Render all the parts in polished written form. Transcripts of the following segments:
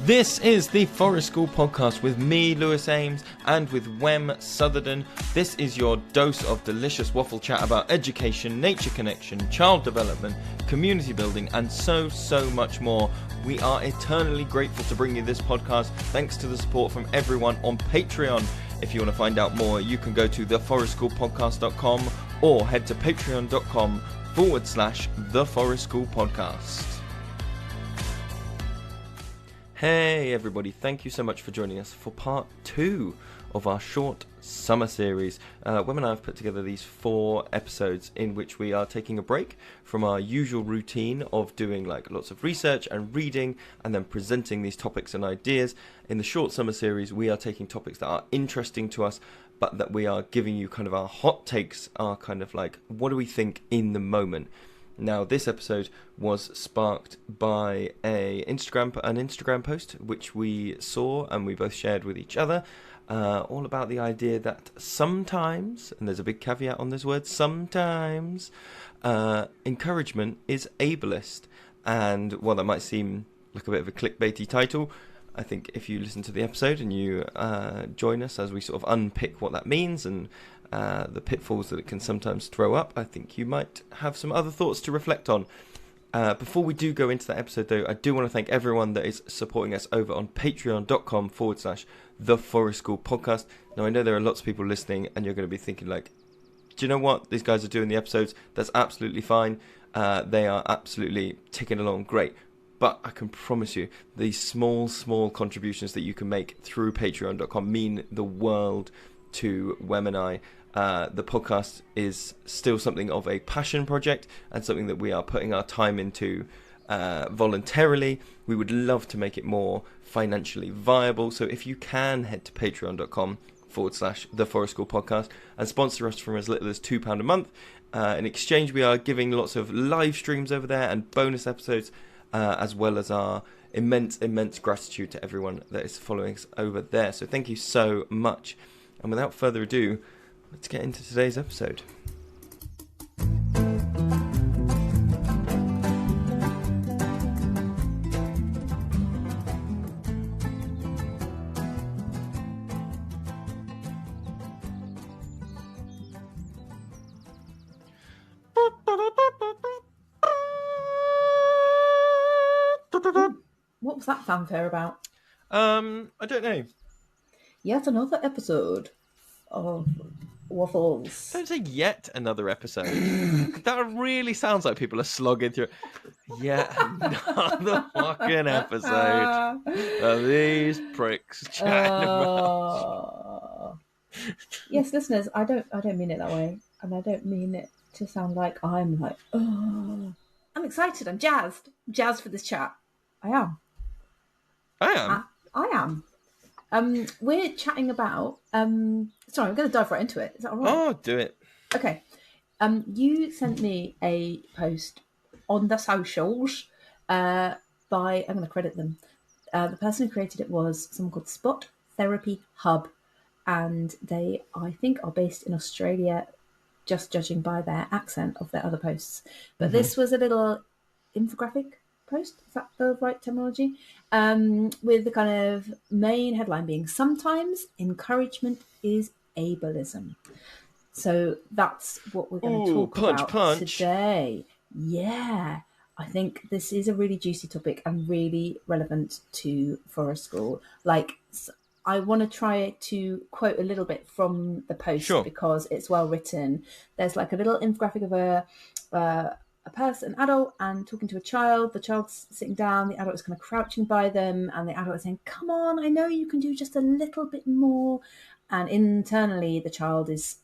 This is the Forest School Podcast with me, Lewis Ames, and with Wem Southerden. This is your dose of delicious waffle chat about education, nature connection, child development, community building, and so much more. We are eternally grateful to bring you this podcast, thanks to the support from everyone on Patreon. If you want to find out more, you can go to theforestschoolpodcast.com or head to patreon.com/theforestschoolpodcast. Hey everybody, thank you so much for joining us for part 2 of our short summer series. Wem and I have put together these 4 episodes in which we are taking a break from our usual routine of doing like lots of research and reading and then presenting these topics and ideas. In the short summer series, we are taking topics that are interesting to us, but that we are giving you kind of our hot takes, our kind of like, what do we think in the moment? Now, this episode was sparked by an Instagram post which we saw and we both shared with each other, all about the idea that sometimes, and there's a big caveat on this word, sometimes, encouragement is ableist. And while that might seem like a bit of a clickbaity title, I think if you listen to the episode and you join us as we sort of unpick what that means and the pitfalls that it can sometimes throw up, I think you might have some other thoughts to reflect on. Before we do go into that episode though, I do want to thank everyone that is supporting us over on patreon.com/theforestschoolpodcast. Now I know there are lots of people listening and you're going to be thinking like, do you know what? These guys are doing the episodes. That's absolutely fine. They are absolutely ticking along great. But I can promise you, these small contributions that you can make through patreon.com mean the world to Wem and I. The podcast is still something of a passion project and something that we are putting our time into voluntarily. We would love to make it more financially viable. So if you can head to patreon.com/theforestschoolpodcast and sponsor us from as little as £2 a month. In exchange, we are giving lots of live streams over there and bonus episodes, as well as our immense gratitude to everyone that is following us over there. So thank you so much. And without further ado, let's get into today's episode. What was that fanfare about? I don't know. Yet another episode of Waffles. Don't say yet another episode. That really sounds like people are slogging through. Yet another fucking episode of these pricks chatting about. Yes, listeners, I don't mean it that way, and I don't mean it to sound like I'm like, oh, I'm excited, I'm jazzed for this chat. I am. I am. We're chatting about. Sorry, I'm going to dive right into it. Is that all right? Oh, do it. Okay. You sent me a post on the socials by. I'm going to credit them. The person who created it was someone called Spot Therapy Hub, and they, I think, are based in Australia, just judging by their accent of their other posts. But this was a little infographic post, is that the right terminology, with the kind of main headline being sometimes encouragement is ableism. So that's what we're going to talk about today. Yeah, I think this is a really juicy topic and really relevant to Forest School. Like, I want to try to quote a little bit from the post because it's well written. There's like a little infographic of a person, an adult, and talking to a child. The child's sitting down, the adult is kind of crouching by them, and the adult is saying, come on, I know you can do just a little bit more. And internally, the child is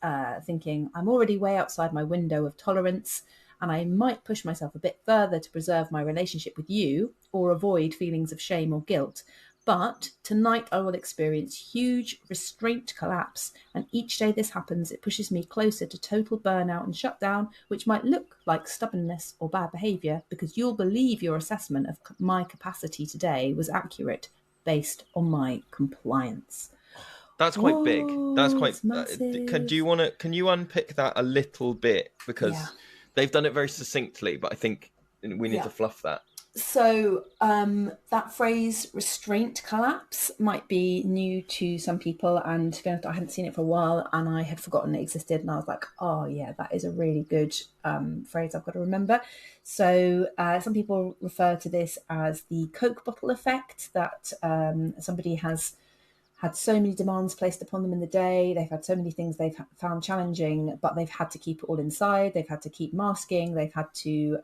thinking, I'm already way outside my window of tolerance, and I might push myself a bit further to preserve my relationship with you or avoid feelings of shame or guilt. But tonight I will experience huge restraint collapse, and each day this happens, it pushes me closer to total burnout and shutdown, which might look like stubbornness or bad behaviour because you'll believe your assessment of my capacity today was accurate based on my compliance. That's quite big. That's quite. Can you unpick that a little bit, because they've done it very succinctly, but I think we need to fluff that. So that phrase "restraint collapse" might be new to some people, and to be honest, I hadn't seen it for a while, and I had forgotten it existed. And I was like, "Oh yeah, that is a really good phrase I've got to remember." So some people refer to this as the Coke bottle effect. That somebody has had so many demands placed upon them in the day. They've had so many things they've found challenging, but they've had to keep it all inside. They've had to keep masking. They've had to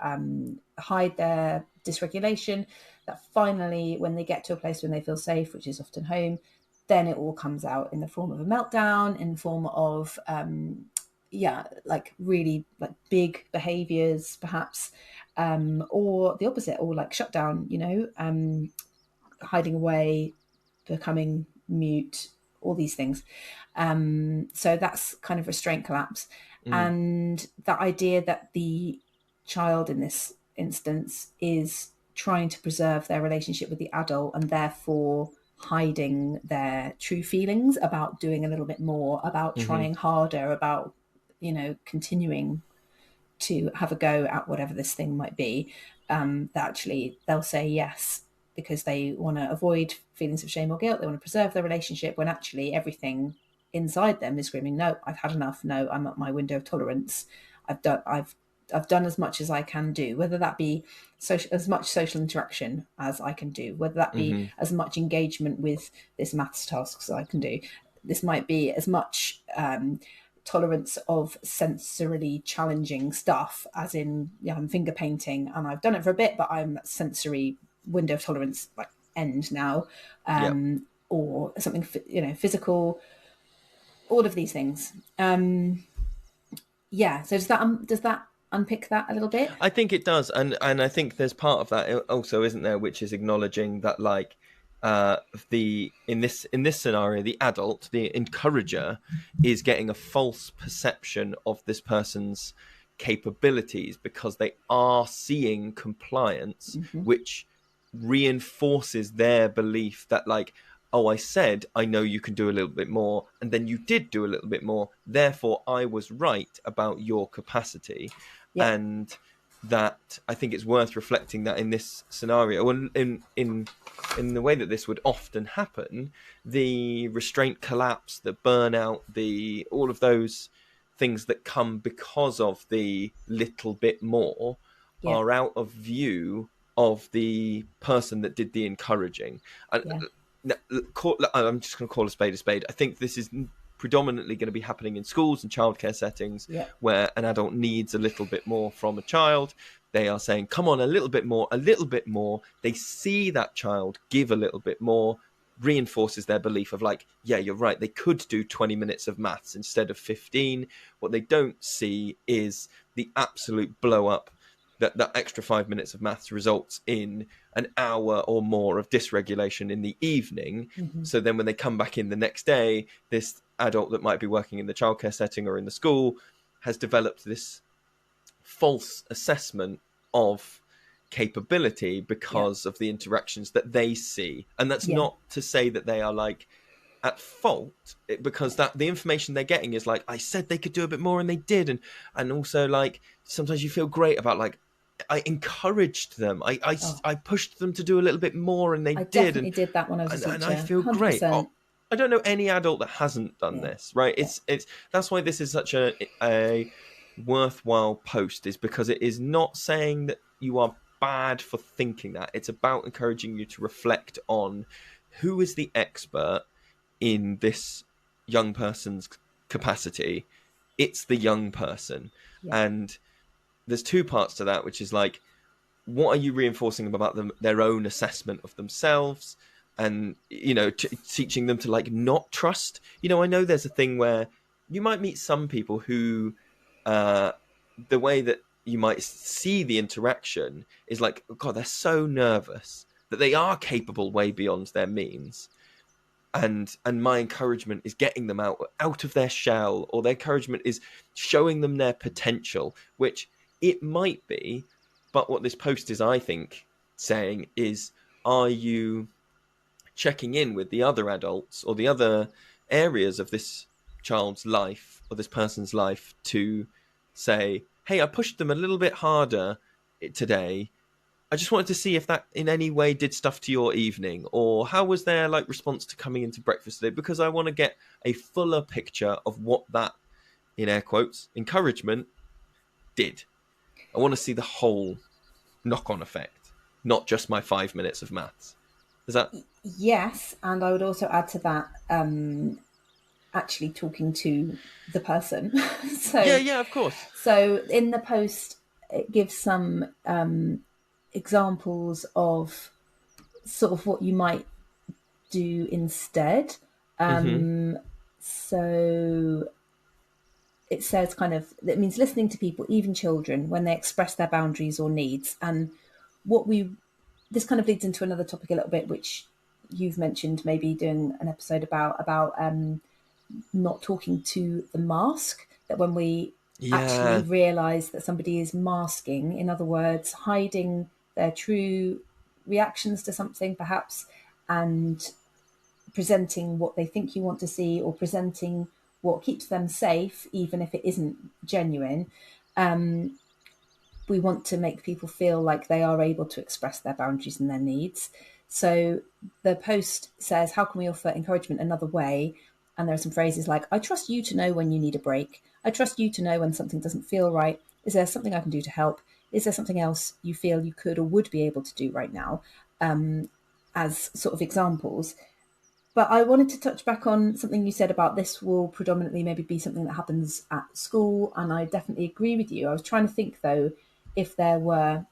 hide their dysregulation. That finally, when they get to a place when they feel safe, which is often home, then it all comes out in the form of a meltdown, in the form of like really like big behaviors, perhaps, or the opposite, or like shutdown. Hiding away, becoming mute, all these things. So that's kind of restraint collapse. And the idea that the child in this instance is trying to preserve their relationship with the adult and therefore hiding their true feelings about doing a little bit more, about trying harder, about, continuing to have a go at whatever this thing might be, that actually they'll say yes because they want to avoid feelings of shame or guilt. They want to preserve their relationship when actually everything inside them is screaming, no, I've had enough. No, I'm at my window of tolerance. I've done as much as I can do, whether that be as much social interaction as I can do, whether that be as much engagement with this maths task as I can do. This might be as much tolerance of sensorily challenging stuff, as in, I'm finger painting and I've done it for a bit, but I'm at sensory window of tolerance like end now, or something physical, all of these things. So does that unpick that a little bit? I think it does, and I think there's part of that also, isn't there, which is acknowledging that, like, in this scenario, the adult, the encourager, is getting a false perception of this person's capabilities because they are seeing compliance, which reinforces their belief that, like, oh, I said I know you can do a little bit more, and then you did do a little bit more, therefore I was right about your capacity. Yeah. And that, I think it's worth reflecting that in this scenario, in the way that this would often happen, the restraint collapse, the burnout, all of those things that come because of the little bit more are out of view of the person that did the encouraging. I'm just going to call a spade a spade. I think this is predominantly going to be happening in schools and childcare settings, where an adult needs a little bit more from a child. They are saying, come on, a little bit more, a little bit more. They see that child give a little bit more, reinforces their belief of, like, yeah, you're right, they could do 20 minutes of maths instead of 15. What they don't see is the absolute blow up that extra 5 minutes of maths results in an hour or more of dysregulation in the evening. So then when they come back in the next day, this adult that might be working in the childcare setting or in the school has developed this false assessment of capability because of the interactions that they see. And that's not to say that they are, like, at fault, because that the information they're getting is like, I said they could do a bit more and they did. And also, like, sometimes you feel great about, like, I encouraged them. I pushed them to do a little bit more, and they did. I definitely did that when I was a teacher. And I feel 100%. great. I don't know any adult that hasn't done this, right? It's that's why this is such a worthwhile post, is because it is not saying that you are bad for thinking that. It's about encouraging you to reflect on who is the expert in this young person's capacity. It's the young person. And there's two parts to that, which is, like, what are you reinforcing about them, their own assessment of themselves, and, teaching them to, like, not trust. I know there's a thing where you might meet some people who, the way that you might see the interaction is like, oh God, they're so nervous that they are capable way beyond their means. And my encouragement is getting them out of their shell, or their encouragement is showing them their potential, which it might be. But what this post is, I think, saying is, are you checking in with the other adults or the other areas of this child's life or this person's life to say, hey, I pushed them a little bit harder today. I just wanted to see if that in any way did stuff to your evening, or how was their like response to coming into breakfast today? Because I want to get a fuller picture of what that, in air quotes, encouragement did. I want to see the whole knock-on effect, not just my 5 minutes of maths. Is that? Yes, and I would also add to that, actually talking to the person. So Yeah, of course. So in the post, it gives some examples of sort of what you might do instead. So it says it means listening to people, even children, when they express their boundaries or needs. And this kind of leads into another topic a little bit, which you've mentioned, maybe doing an episode about not talking to the mask, that when we actually realize that somebody is masking, in other words, hiding their true reactions to something perhaps, and presenting what they think you want to see, or presenting what keeps them safe, even if it isn't genuine. We want to make people feel like they are able to express their boundaries and their needs. So the post says, how can we offer encouragement another way? And there are some phrases like, I trust you to know when you need a break. I trust you to know when something doesn't feel right. Is there something I can do to help? Is there something else you feel you could or would be able to do right now? As sort of examples. But I wanted to touch back on something you said about this will predominantly maybe be something that happens at school. And I definitely agree with you. I was trying to think, though, if there were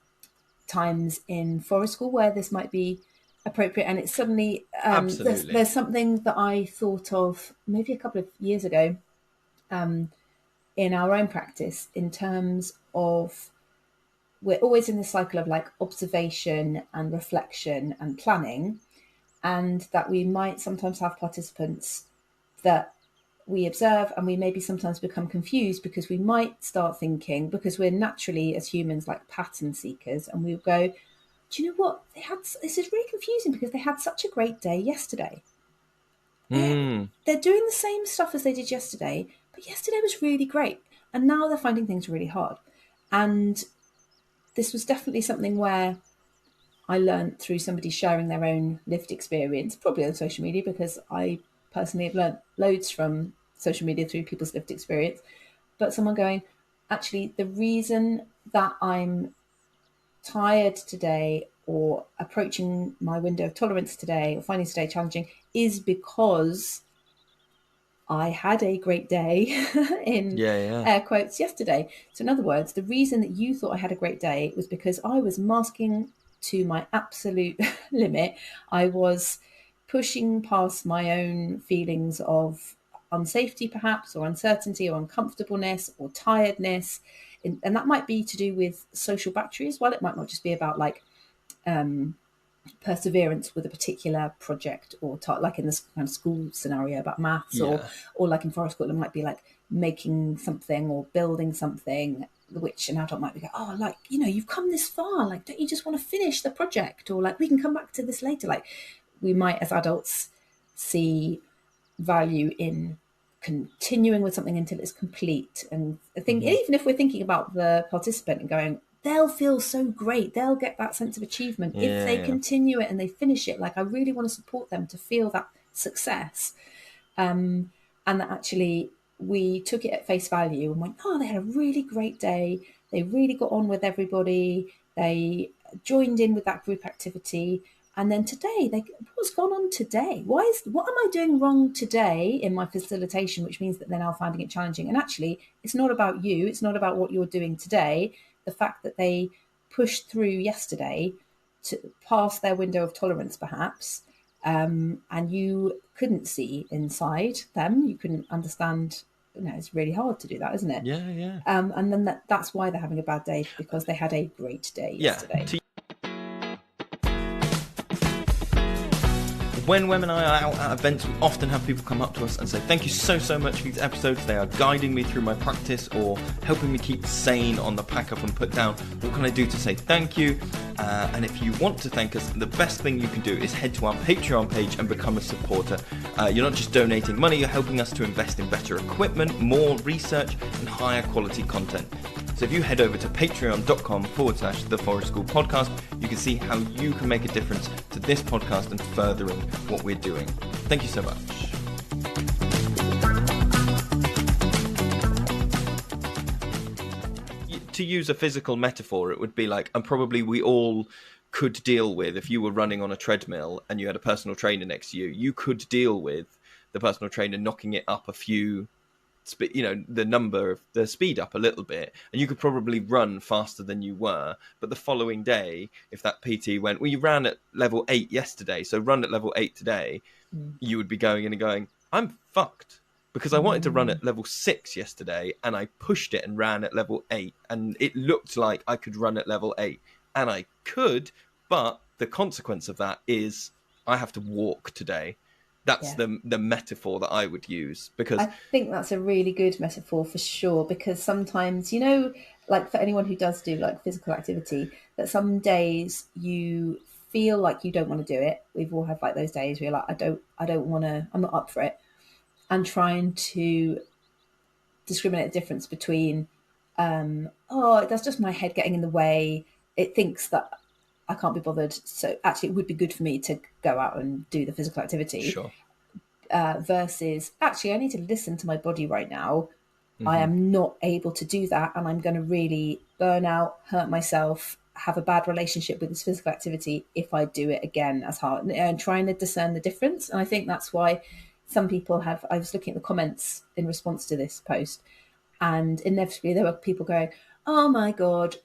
times in forest school where this might be appropriate. And it's suddenly, there's something that I thought of maybe a couple of years ago in our own practice, in terms of, we're always in this cycle of like observation and reflection and planning. And that we might sometimes have participants that we observe, and we maybe sometimes become confused because we might start thinking, because we're naturally as humans like pattern seekers, and we'll go, do you know what? This is really confusing because they had such a great day yesterday. They're doing the same stuff as they did yesterday, but yesterday was really great. And now they're finding things really hard. And this was definitely something where I learned through somebody sharing their own lived experience, probably on social media, because I personally have learned loads from social media through people's lived experience. But someone going, actually, the reason that I'm tired today, or approaching my window of tolerance today, or finding today challenging, is because I had a great day in air quotes yesterday. So in other words, the reason that you thought I had a great day was because I was masking to my absolute limit. I was pushing past my own feelings of unsafety perhaps, or uncertainty, or uncomfortableness, or tiredness. And that might be to do with social battery as well. It might not just be about like perseverance with a particular project, or like in this kind of school scenario about maths, or like in forest school, it might be like making something or building something, which an adult might be like, oh, like, you know, you've come this far, like, don't you just want to finish the project? Or like, we can come back to this later. Like, we might as adults see value in continuing with something until it's complete. And I think even if we're thinking about the participant and going, they'll feel so great, they'll get that sense of achievement if they continue it and they finish it. Like, I really want to support them to feel that success. And that actually we took it at face value and went, oh, they had a really great day. They really got on with everybody. They joined in with that group activity. And then today, what's gone on today? What am I doing wrong today in my facilitation, which means that they're now finding it challenging? And actually, it's not about you. It's not about what you're doing today. The fact that they pushed through yesterday to pass their window of tolerance, perhaps, and you couldn't see inside them. You couldn't understand. You know, it's really hard to do that, isn't it? Yeah. And then that's why they're having a bad day, because they had a great day yesterday. When Wem and I are out at events, we often have people come up to us and say, thank you so much for these episodes. They are guiding me through my practice, or helping me keep sane on the pack up and put down. What can I do to say thank you? And if you want to thank us, the best thing you can do is head to our Patreon page and become a supporter. You're not just donating money, you're helping us to invest in better equipment, more research, and higher quality content. So if you head over to patreon.com/The Forest School Podcast, you you can see how you can make a difference to this podcast and furthering what we're doing. Thank you so much. To use a physical metaphor, it would be like, and probably we all could deal with, if you were running on a treadmill and you had a personal trainer next to you, you could deal with the personal trainer knocking it up a few, the speed up a little bit, and you could probably run faster than you were. But the following day, if that PT went, well, you ran at level 8 yesterday, so run at level 8 today, you would be going in and going, I'm fucked. Because I wanted to run at level 6 yesterday, and I pushed it and ran at level 8, and it looked like I could run at level 8. And I could, but the consequence of that is I have to walk today. That's the metaphor that I would use, because I think that's a really good metaphor for sure, because sometimes, like for anyone who does do like physical activity, that some days you feel like you don't want to do it. We've all had like those days where you're like, I don't want to, I'm not up for it. And trying to discriminate the difference between, that's just my head getting in the way. It thinks that I can't be bothered. So actually it would be good for me to go out and do the physical activity. Sure. Versus actually I need to listen to my body right now. I am not able to do that, and I'm going to really burn out, hurt myself, have a bad relationship with this physical activity if I do it again as hard, and trying to discern the difference. And I think that's why some people have, I was looking at the comments in response to this post, and inevitably there were people going, oh my God,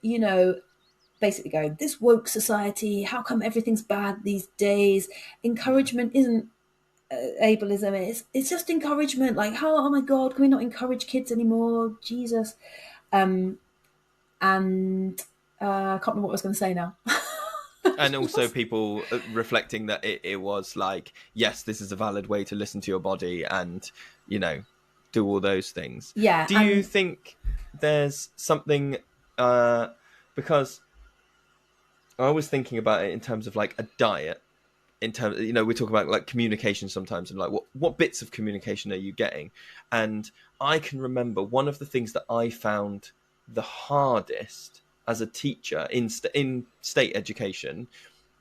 basically going, this woke society, how come everything's bad these days? Encouragement isn't ableism, it's just encouragement. Like, how, oh my God, can we not encourage kids anymore? Jesus. And I can't remember what I was going to say now. And also people reflecting that it was like, yes, this is a valid way to listen to your body and, do all those things. Yeah. Do you think there's something, because I was thinking about it in terms of like a diet, in terms, we talk about like communication sometimes, and like what bits of communication are you getting? And I can remember one of the things that I found the hardest as a teacher in state education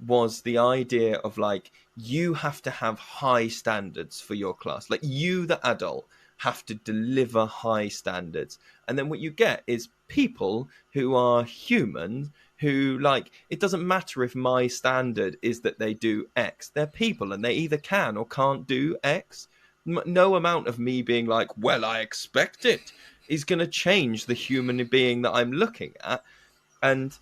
was the idea of like, you have to have high standards for your class. Like, you, the adult, have to deliver high standards. And then what you get is people who are human, who, like, it doesn't matter if my standard is that they do X. They're people and they either can or can't do X. No amount of me being like, well, I expect it, is going to change the human being that I'm looking at. And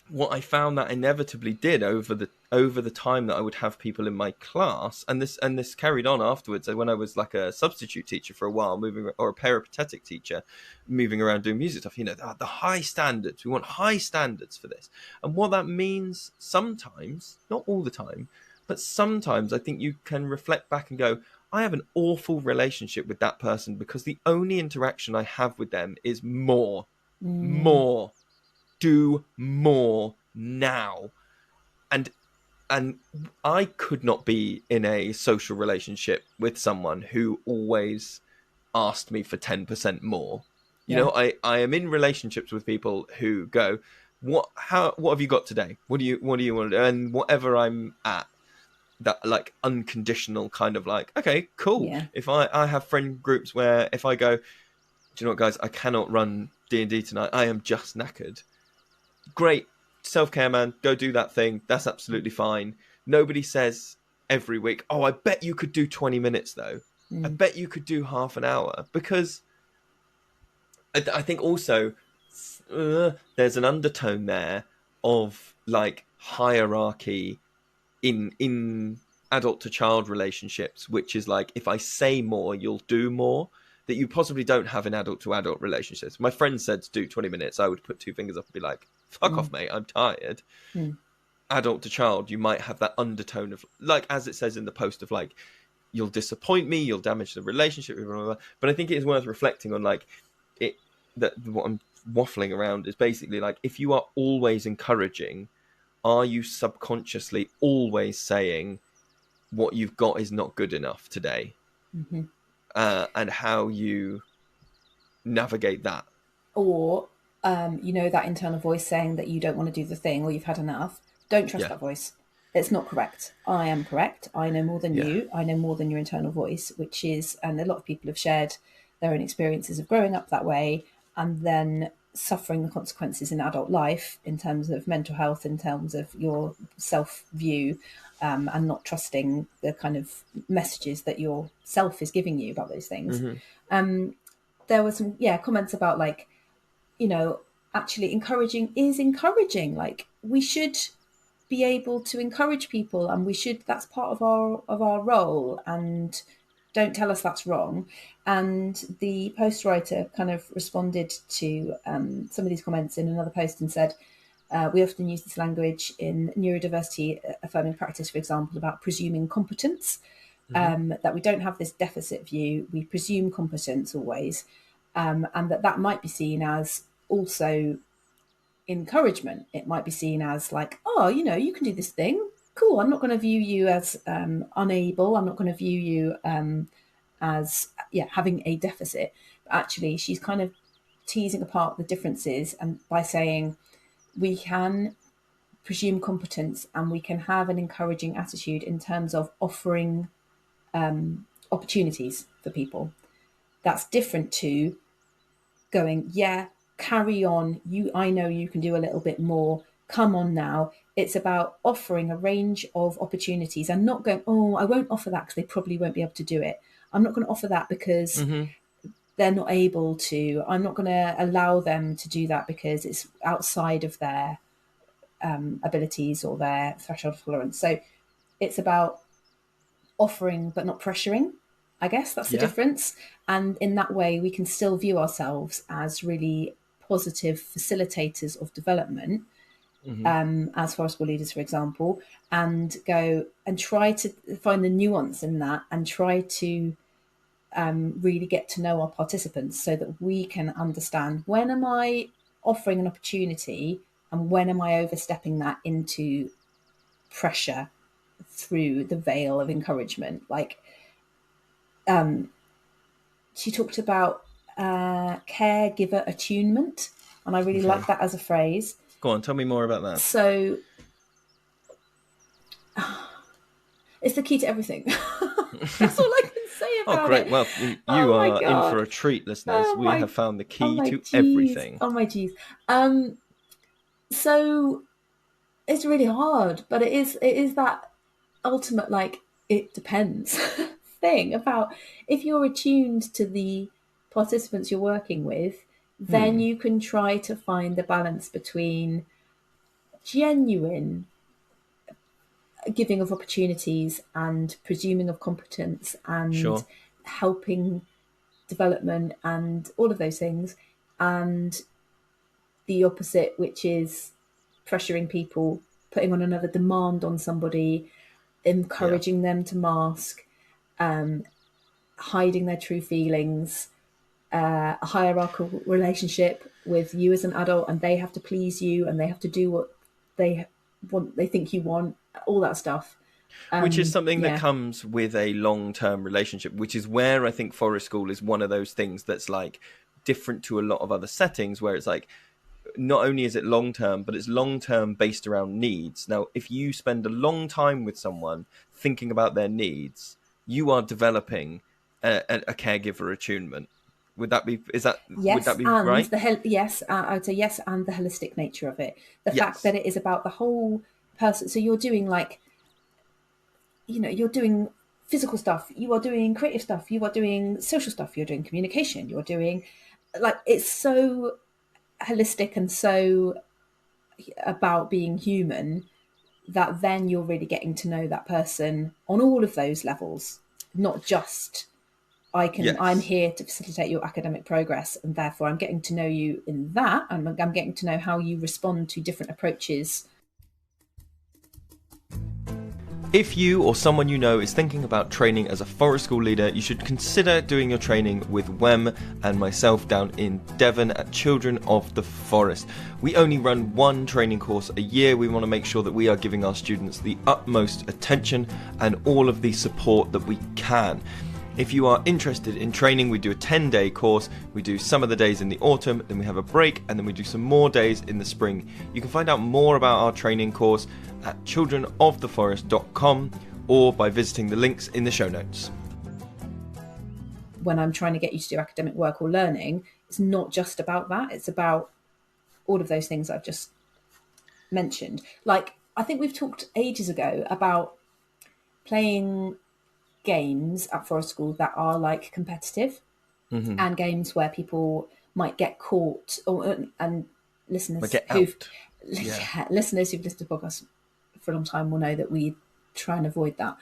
what I found that inevitably did over the time that I would have people in my class, and this carried on afterwards when I was like a substitute teacher for a while, or a peripatetic teacher, moving around doing music stuff. The high standards. We want high standards for this, and what that means sometimes, not all the time, but sometimes I think you can reflect back and go, I have an awful relationship with that person because the only interaction I have with them is more. Do more now. And I could not be in a social relationship with someone who always asked me for 10% more. I am in relationships with people who go, what have you got today? What do you want to do? And whatever I'm at, that like unconditional kind of like, okay, cool. Yeah. If I have friend groups where if I go, do you know what, guys, I cannot run D&D tonight. I am just knackered. Great. Self-care, man. Go do that thing. That's absolutely fine. Nobody says every week, oh, I bet you could do 20 minutes though. I bet you could do half an hour, because I think also there's an undertone there of like hierarchy in adult to child relationships, which is like, if I say more, you'll do more, that you possibly don't have in adult to adult relationships. My friend said to do 20 minutes. I would put two fingers up and be like, fuck off, mate, I'm tired. Adult to child, you might have that undertone of, like, as it says in the post, of like, you'll disappoint me, you'll damage the relationship, blah, blah, blah. But I think it is worth reflecting on, like, it, that what I'm waffling around is basically like, if you are always encouraging, are you subconsciously always saying what you've got is not good enough today? And how you navigate that. Or that internal voice saying that you don't want to do the thing or you've had enough. Don't trust that voice. It's not correct. I am correct. I know more than you. I know more than your internal voice, which is, and a lot of people have shared their own experiences of growing up that way and then suffering the consequences in adult life in terms of mental health, in terms of your self-view, and not trusting the kind of messages that your self is giving you about those things. There were some comments about like, actually encouraging is encouraging. Like, we should be able to encourage people, and that's part of our role, and don't tell us that's wrong. And the post writer kind of responded to some of these comments in another post and said, we often use this language in neurodiversity affirming practice, for example, about presuming competence, that we don't have this deficit view, we presume competence always, and that might be seen as also encouragement. It might be seen as like, oh, you can do this thing, cool, I'm not going to view you as unable, I'm not going to view you as having a deficit. But actually she's kind of teasing apart the differences, and by saying we can presume competence and we can have an encouraging attitude in terms of offering opportunities for people. That's different to going, carry on, I know you can do a little bit more, come on now. It's about offering a range of opportunities and not going, oh, I won't offer that because they probably won't be able to do it. I'm not going to offer that because they're not able to. I'm not going to allow them to do that because it's outside of their abilities or their threshold of tolerance. So it's about offering but not pressuring. I guess that's the difference. And in that way, we can still view ourselves as really positive facilitators of development, as forest school leaders, for example, and go and try to find the nuance in that and try to really get to know our participants so that we can understand, when am I offering an opportunity and when am I overstepping that into pressure through the veil of encouragement. Like, she talked about caregiver attunement, and I really like that as a phrase. Go on, tell me more about that. So it's the key to everything. That's all I can say about it. Oh, great. Well, you are in for a treat, listeners. We have found the key to everything. Oh, my geez. So it's really hard, but it is that ultimate, like, it depends thing about if you're attuned to the participants you're working with, then you can try to find the balance between genuine giving of opportunities and presuming of competence and helping development and all of those things, and the opposite, which is pressuring people, putting on another demand on somebody, encouraging them to mask, hiding their true feelings, a hierarchical relationship with you as an adult, and they have to please you and they have to do what they want, they think you want, all that stuff. Which is something that comes with a long-term relationship, which is where I think forest school is one of those things that's like different to a lot of other settings, where it's like, not only is it long-term, but it's long-term based around needs. Now, if you spend a long time with someone thinking about their needs, you are developing a caregiver attunement. Would that be right? Yes, I would say yes, and the holistic nature of it. The fact that it is about the whole person. So you're doing you're doing physical stuff, you are doing creative stuff, you are doing social stuff, you're doing communication, you're doing, like, it's so holistic and so about being human that then you're really getting to know that person on all of those levels, not just I'm here to facilitate your academic progress, and therefore I'm getting to know you in that, and I'm getting to know how you respond to different approaches. If you or someone you know is thinking about training as a forest school leader, you should consider doing your training with Wem and myself down in Devon at Children of the Forest. We only run one training course a year. We want to make sure that we are giving our students the utmost attention and all of the support that we can. If you are interested in training, we do a 10-day course. We do some of the days in the autumn, then we have a break, and then we do some more days in the spring. You can find out more about our training course at childrenoftheforest.com or by visiting the links in the show notes. When I'm trying to get you to do academic work or learning, it's not just about that. It's about all of those things I've just mentioned. Like, I think we've talked ages ago about playing games at Forest School that are like competitive, and games where people might get caught, and listeners listeners who've listened to podcasts for a long time will know that we try and avoid that.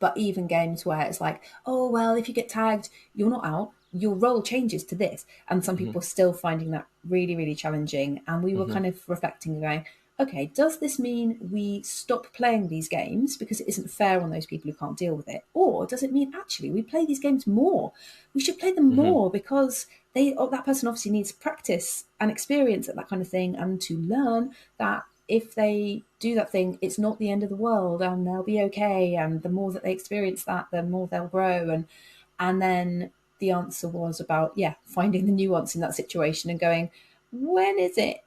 But even games where it's like, oh, well, if you get tagged, you're not out, your role changes to this. And some people are still finding that really, really challenging. And we were kind of reflecting and going, okay, does this mean we stop playing these games because it isn't fair on those people who can't deal with it? Or does it mean actually we play these games more? We should play them more because that person obviously needs practice and experience at that kind of thing, and to learn that if they do that thing, it's not the end of the world and they'll be okay. And the more that they experience that, the more they'll grow. And then the answer was about, finding the nuance in that situation and going, when is it?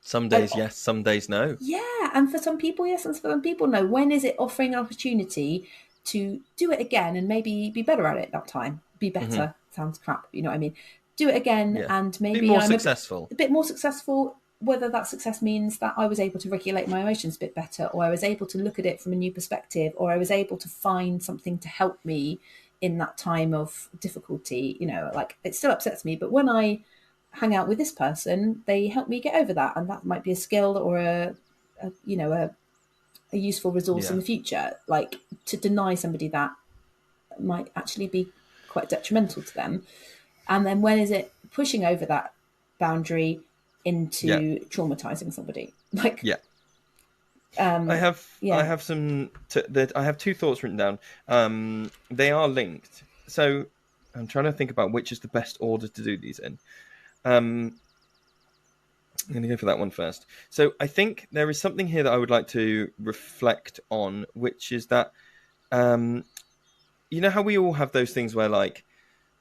Some days yes, some days no. Yeah, and for some people yes, and for some people no. When is it offering an opportunity to do it again and maybe be better at it that time? Be better sounds crap, you know what I mean? Do it again and maybe be more I'm successful. A bit more successful. Whether that success means that I was able to regulate my emotions a bit better, or I was able to look at it from a new perspective, or I was able to find something to help me in that time of difficulty. You know, like, it still upsets me, but when I hang out with this person, they help me get over that, and that might be a skill or a useful resource in the future. Like, to deny somebody that might actually be quite detrimental to them. And then when is it pushing over that boundary into traumatizing somebody? Like, I have two thoughts written down. They are linked, so I'm trying to think about which is the best order to do these in. I'm going to go for that one first. So I think there is something here that I would like to reflect on, which is that you know how we all have those things where, like,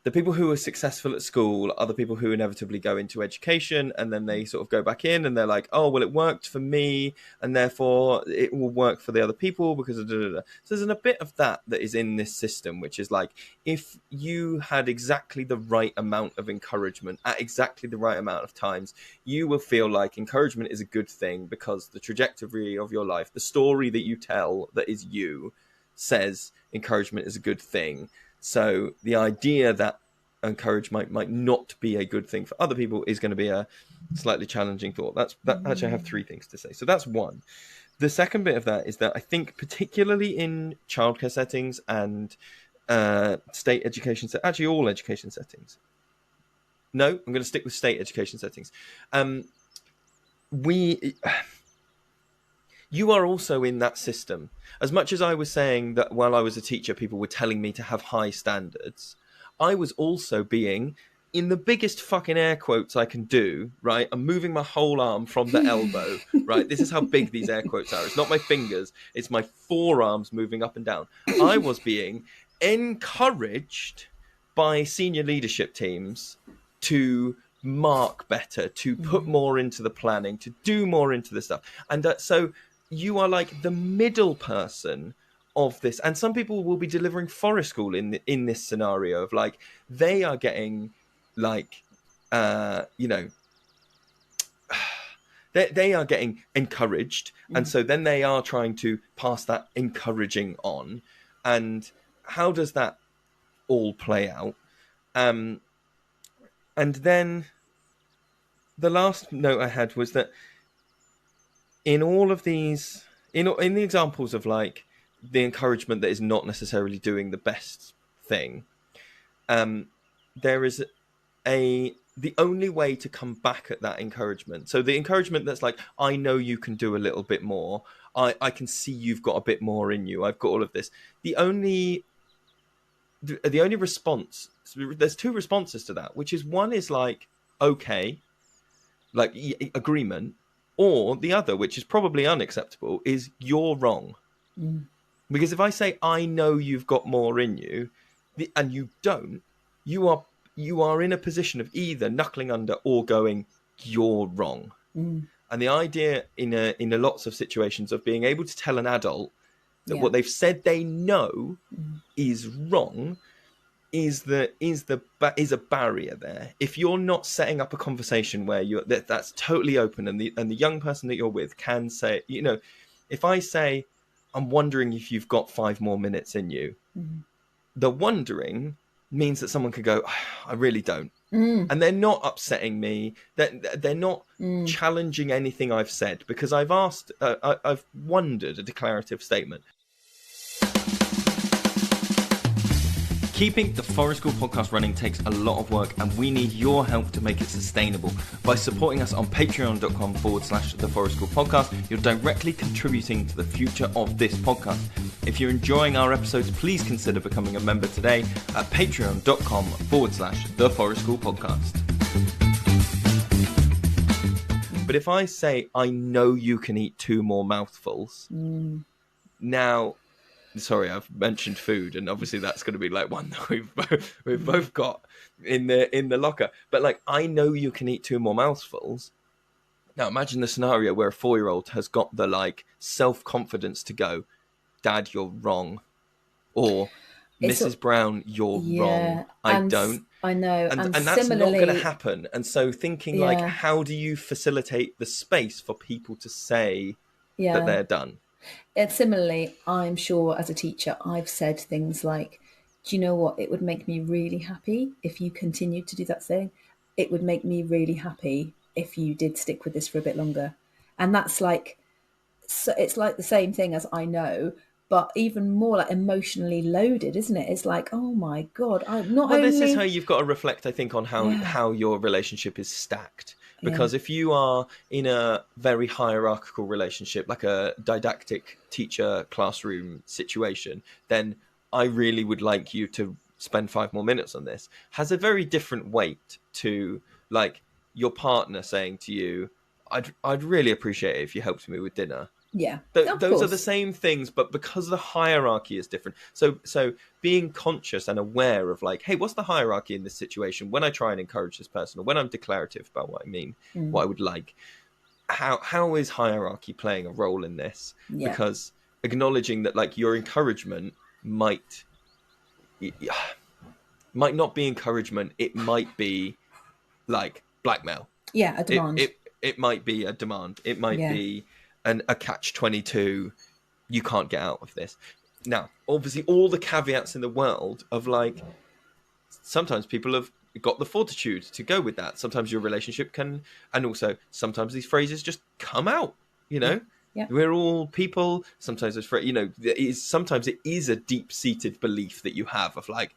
the people who are successful at school are the people who inevitably go into education, and then they sort of go back in and they're like, oh, well, it worked for me and therefore it will work for the other people because of So there's a bit of that is in this system, which is like, if you had exactly the right amount of encouragement at exactly the right amount of times, you will feel like encouragement is a good thing because the trajectory of your life, the story that you tell that is you, says encouragement is a good thing. So the idea that encouragement might not be a good thing for other people is going to be a slightly challenging thought. Actually, I have three things to say. So that's one. The second bit of that is that I think particularly in childcare settings and state education, actually all education settings. No, I'm going to stick with state education settings. You are also in that system. As much as I was saying that while I was a teacher, people were telling me to have high standards, I was also being, in the biggest fucking air quotes I can do, right? I'm moving my whole arm from the elbow, right? This is how big these air quotes are. It's not my fingers. It's my forearms moving up and down. I was being encouraged by senior leadership teams to mark better, to put more into the planning, to do more into the stuff. And so you are like the middle person of this. And some people will be delivering Forest School in this scenario of, like, they are getting, like, they are getting encouraged. And so then they are trying to pass that encouraging on. And how does that all play out? And then the last note I had was that in all of these, in the examples of, like, the encouragement that is not necessarily doing the best thing, there is the only way to come back at that encouragement. So the encouragement that's like, I know you can do a little bit more. I can see you've got a bit more in you. I've got all of this. The only response, there's two responses to that, which is, one is like, okay, like agreement, or the other, which is probably unacceptable, is you're wrong. Because if I say, I know you've got more in you, and you don't, you are in a position of either knuckling under or going, you're wrong. And the idea in a lots of situations of being able to tell an adult that what they've said they know is wrong is a barrier there. If you're not setting up a conversation where that's totally open, and the young person that you're with can say, if I say, I'm wondering if you've got 5 more minutes in you, the wondering means that someone could go, I really don't. And they're not upsetting me. They're not challenging anything I've said, because I've asked, I've wondered a declarative statement. Keeping the Forest School podcast running takes a lot of work, and we need your help to make it sustainable. By supporting us on patreon.com/the Forest School podcast, you're directly contributing to the future of this podcast. If you're enjoying our episodes, please consider becoming a member today at patreon.com/the Forest School podcast. But if I say, I know you can eat 2 more mouthfuls, now... Sorry, I've mentioned food, and obviously that's going to be like one that we've both got in the locker. But like, I know you can eat 2 more mouthfuls. Now imagine the scenario where a 4-year-old has got the like self-confidence to go, Dad, you're wrong, or Mrs. Brown, you're wrong. I don't. I know, and that's not going to happen. And so thinking like, how do you facilitate the space for people to say that they're done? And similarly, I'm sure as a teacher, I've said things like, do you know what? It would make me really happy if you continued to do that thing. It would make me really happy if you did stick with this for a bit longer. And that's like, so it's like the same thing as I know, but even more like emotionally loaded, isn't it? It's like, oh my God, I'm not only... This is how you've got to reflect, I think, on how your relationship is stacked. Because if you are in a very hierarchical relationship, like a didactic teacher classroom situation, then I really would like you to spend 5 more minutes on this, has a very different weight to like your partner saying to you, I'd really appreciate it if you helped me with dinner. Yeah, those are the same things, but because the hierarchy is different. So being conscious and aware of like, hey, what's the hierarchy in this situation when I try and encourage this person, or when I'm declarative about what I mean, what I would like, how is hierarchy playing a role in this? Because acknowledging that like your encouragement might not be encouragement, it might be like blackmail. A demand. It might be a demand. It might be a catch-22, you can't get out of this. Now, obviously, all the caveats in the world of like, sometimes people have got the fortitude to go with that. Sometimes your relationship can, and also sometimes these phrases just come out, We're all people. Sometimes it's sometimes it is a deep-seated belief that you have of like,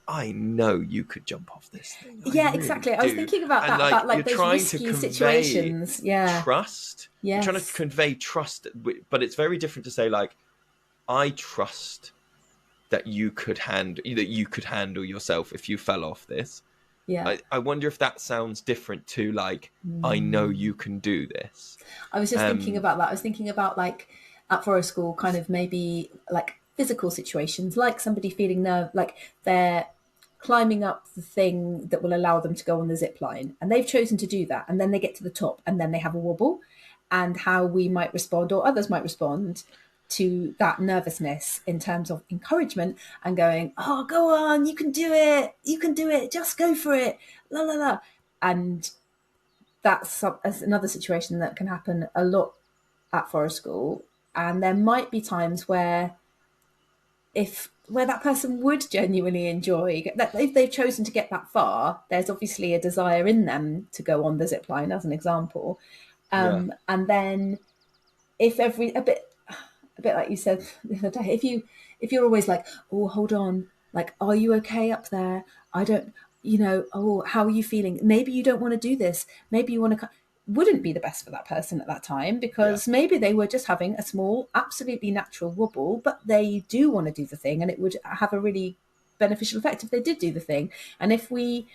I know you could jump off this thing. Exactly. I was thinking about that, about like those risky situations. Trust. You're trying to convey trust, but it's very different to say like, I trust that you could handle yourself if you fell off this. I wonder if that sounds different to like, I know you can do this. I was just thinking about that. I was thinking about like at Forest School, kind of maybe like physical situations, like somebody feeling like they're climbing up the thing that will allow them to go on the zip line, and they've chosen to do that, and then they get to the top and then they have a wobble, and how we might respond, or others might respond to that nervousness in terms of encouragement and going, oh, go on, you can do it, just go for it, la la la. And that's another situation that can happen a lot at Forest School. And there might be times where that person would genuinely enjoy that, if they've chosen to get that far, there's obviously a desire in them to go on the zip line, as an example. And then if a bit like you said the other day, if you're always like, oh, hold on, like, are you okay up there? I don't, oh, how are you feeling? Maybe you don't want to do this. Maybe you want to, wouldn't be the best for that person at that time, because maybe they were just having a small, absolutely natural wobble, but they do want to do the thing, and it would have a really beneficial effect if they did do the thing. And if we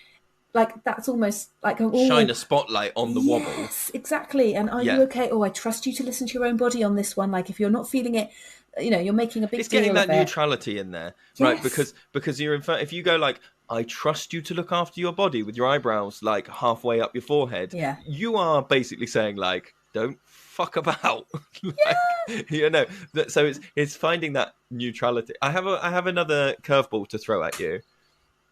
like that's almost like Shine a spotlight on the wobble. Yes, exactly. And are you okay? Oh, I trust you to listen to your own body on this one. Like if you're not feeling it, you're making a big It's deal getting that of it. neutrality in there, right? Because you're if you go like, I trust you to look after your body with your eyebrows like halfway up your forehead. Yeah. You are basically saying like, don't fuck about. So it's finding that neutrality. I have another curveball to throw at you.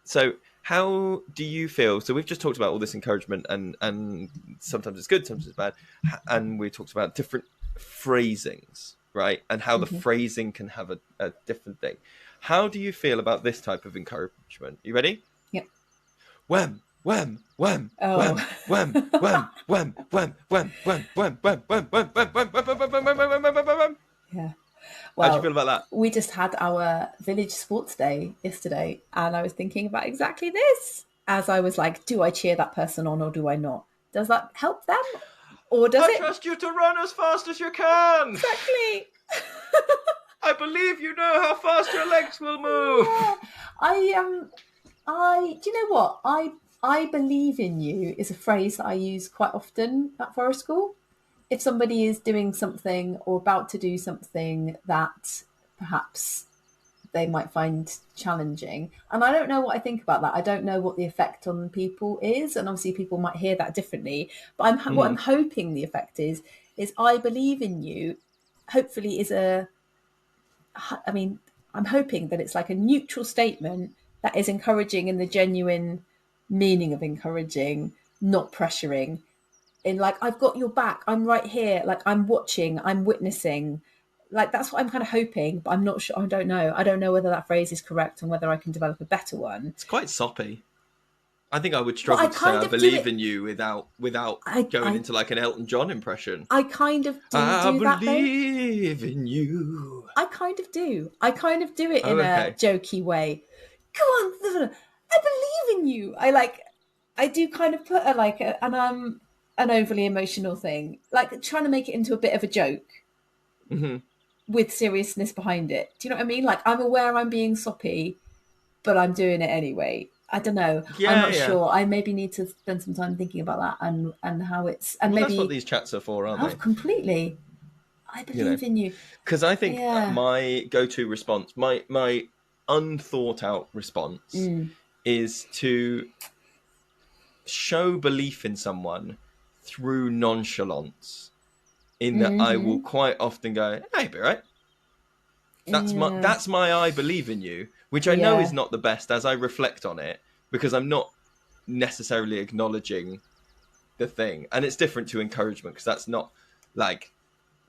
So how do you feel? So we've just talked about all this encouragement and sometimes it's good, sometimes it's bad. And we talked about different phrasings, right? And how the phrasing can have a different thing. How do you feel about this type of encouragement? You ready? Yep. Wem, wem, wem, Oh. wem, wem, wem, wem, wem, wem, wem, wem, wem, wem, wem, wem, wem, wem, wem, wem, wem, wem, wem. Yeah. How do you feel about that? We just had our village sports day yesterday, and I was thinking about exactly this. As I was like, do I cheer that person on or do I not? Does that help them? Or does I trust you to run as fast as you can. Exactly. I believe you know how fast your legs will move. Yeah. Do you know what? I believe in you is a phrase that I use quite often at forest school. If somebody is doing something or about to do something that perhaps they might find challenging, and I don't know what I think about that. I don't know what the effect on people is, and obviously people might hear that differently. But what I'm hoping the effect is I believe in you. Hopefully, I'm hoping that it's like a neutral statement that is encouraging in the genuine meaning of encouraging, not pressuring. In like, I've got your back, I'm right here, like I'm watching, I'm witnessing. Like that's what I'm kind of hoping, but I'm not sure. I don't know whether that phrase is correct and whether I can develop a better one. It's quite soppy. I think I would struggle to say I believe in you without going into like an Elton John impression. I kind of do that. I believe in you. I kind of do. I kind of do it in a jokey way. Come on, I believe in you. I do kind of put an overly emotional thing, like trying to make it into a bit of a joke with seriousness behind it. Do you know what I mean? Like I'm aware I'm being soppy, but I'm doing it anyway. I don't know. I'm not sure. I maybe need to spend some time thinking about that and how it's maybe that's what these chats are for, aren't they? Completely. I believe in you. Because I think my go-to response, my unthought out response, is to show belief in someone through nonchalance. In that I will quite often go, "Hey, be right." That's my I believe in you, which I know is not the best as I reflect on it, because I'm not necessarily acknowledging the thing. And it's different to encouragement, because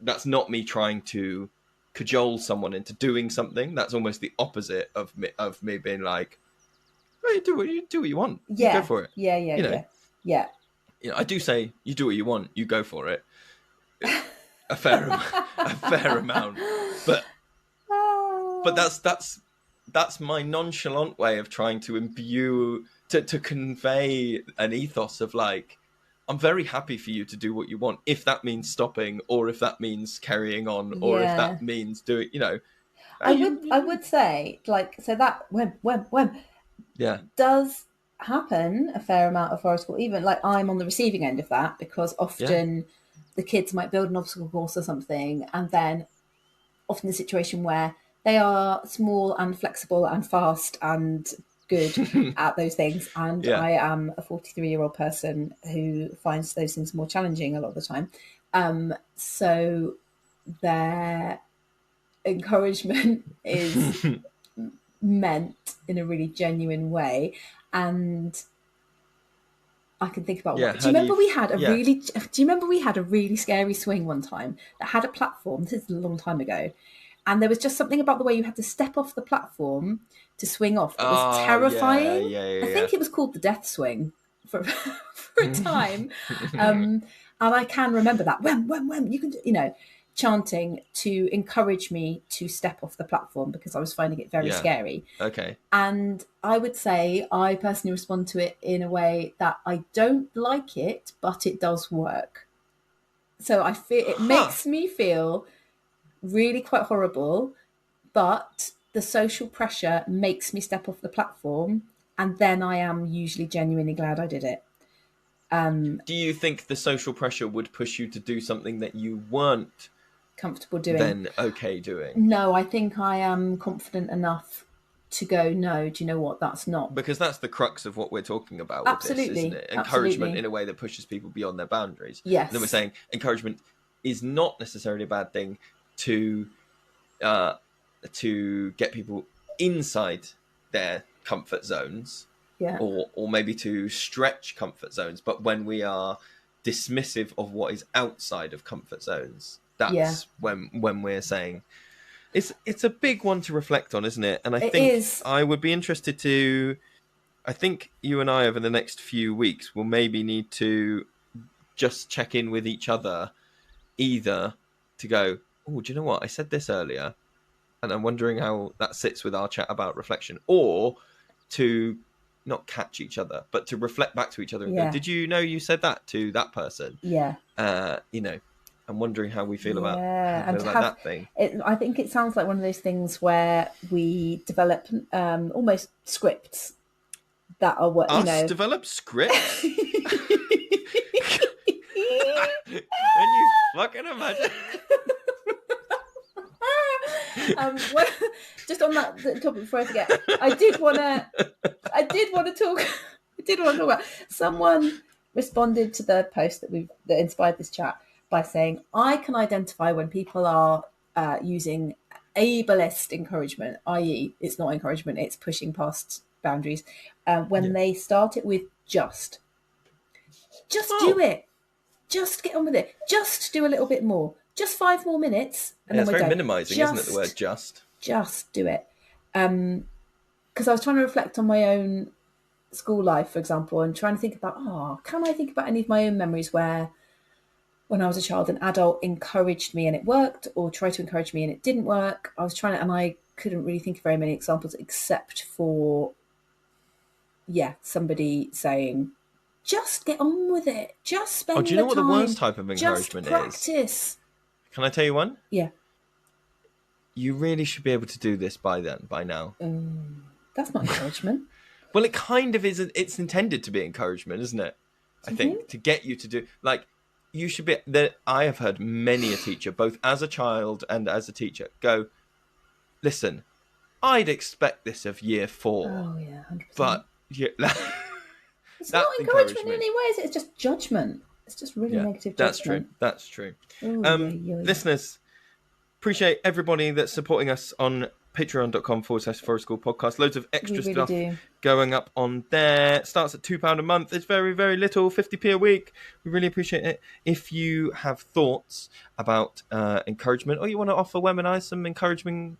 that's not me trying to cajole someone into doing something. That's almost the opposite of me being like, well, you do what you want. Yeah. You go for it. Yeah. I do say you do what you want, you go for it. a fair amount. But that's my nonchalant way of trying to imbue, to convey an ethos of like, I'm very happy for you to do what you want, if that means stopping, or if that means carrying on, or if that means doing, I would say, like, so that when does happen a fair amount of forest school. Even like I'm on the receiving end of that, because often the kids might build an obstacle course or something, and then often the situation where they are small and flexible and fast and good at those things, and I am a 43-year-old person who finds those things more challenging a lot of the time. So their encouragement is meant in a really genuine way, and I can think about what. Do you remember we had a really scary swing one time that had a platform? This is a long time ago. And there was just something about the way you had to step off the platform to swing off that was terrifying. I think it was called the death swing for a time. And I can remember that. When, you can, chanting to encourage me to step off the platform, because I was finding it very scary. Okay. And I would say I personally respond to it in a way that I don't like it, but it does work. So I feel it makes me feel really quite horrible, but the social pressure makes me step off the platform, and then I am usually genuinely glad I did it. Do you think the social pressure would push you to do something that you weren't comfortable doing? Then okay doing? No, I think I am confident enough to go, no, do you know what? That's not. Because that's the crux of what we're talking about Absolutely. with this, isn't it? Encouragement in a way that pushes people beyond their boundaries. Yes. And then we're saying encouragement is not necessarily a bad thing to get people inside their comfort zones, or maybe to stretch comfort zones. But when we are dismissive of what is outside of comfort zones, that's when we're saying it's a big one to reflect on, isn't it? And I think I would be interested to. I think you and I over the next few weeks will maybe need to just check in with each other, either to go, oh, do you know what? I said this earlier, and I'm wondering how that sits with our chat about reflection, or to not catch each other, but to reflect back to each other and go, did you know you said that to that person? Yeah. I'm wondering how we feel about that thing. I think it sounds like one of those things where we develop almost scripts that are what develop scripts. Can you fucking imagine? Just on that topic before I forget, I did want to talk about. Someone responded to the post that inspired this chat by saying, I can identify when people are using ableist encouragement, i.e. it's not encouragement, it's pushing past boundaries, when they start it with just do it, just get on with it, just do a little bit more, just 5 more minutes, and then it's very minimizing, isn't it, the word just do it. Because I was trying to reflect on my own school life, for example, and trying to think about, can I think about any of my own memories where when I was a child, an adult encouraged me and it worked, or tried to encourage me and it didn't work. I was trying to, and I couldn't really think of very many examples except for, somebody saying, just get on with it. Just spend the time. Do you know what the worst type of encouragement is? Just practice. Can I tell you one? Yeah. You really should be able to do this by now. That's not encouragement. Well, it kind of is. It's intended to be encouragement, isn't it? I think to get you to do, like, you should be. I have heard many a teacher, both as a child and as a teacher, go, listen, I'd expect this of year 4. Oh yeah, 100%. But it's not encouragement in any way. It's just judgment. It's just really negative judgment. That's true. Ooh, listeners, appreciate everybody that's supporting us on patreon.com/Forest School Podcast. Loads of extra stuff going up on there. It starts at £2 a month. It's very, very little, 50p a week. We really appreciate it. If you have thoughts about encouragement, or you want to offer Wem and I some encouraging,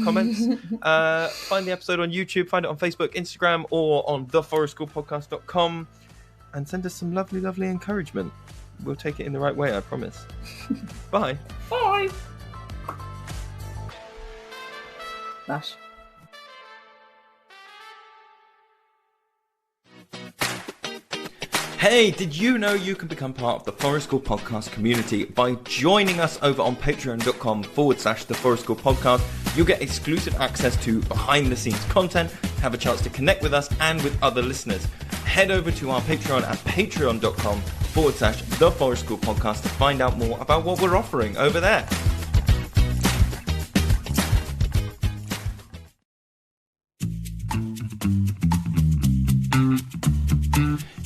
comments, find the episode on YouTube, find it on Facebook, Instagram, or on theforestschoolpodcast.com, and send us some lovely, lovely encouragement. We'll take it in the right way, I promise. Bye. Bye. Lash. Hey, did you know you can become part of the Forest School Podcast community by joining us over on patreon.com/the Forest School Podcast? You'll get exclusive access to behind the scenes content, have a chance to connect with us and with other listeners. Head over to our Patreon at patreon.com/the Forest School Podcast to find out more about what we're offering over there.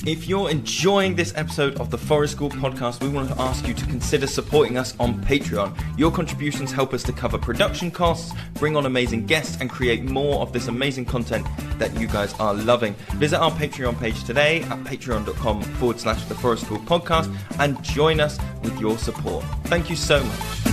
If you're enjoying this episode of the Forest School Podcast, we want to ask you to consider supporting us on Patreon. Your contributions help us to cover production costs, bring on amazing guests, and create more of this amazing content that you guys are loving. Visit our Patreon page today at patreon.com/the Forest School Podcast and join us with your support. Thank you so much.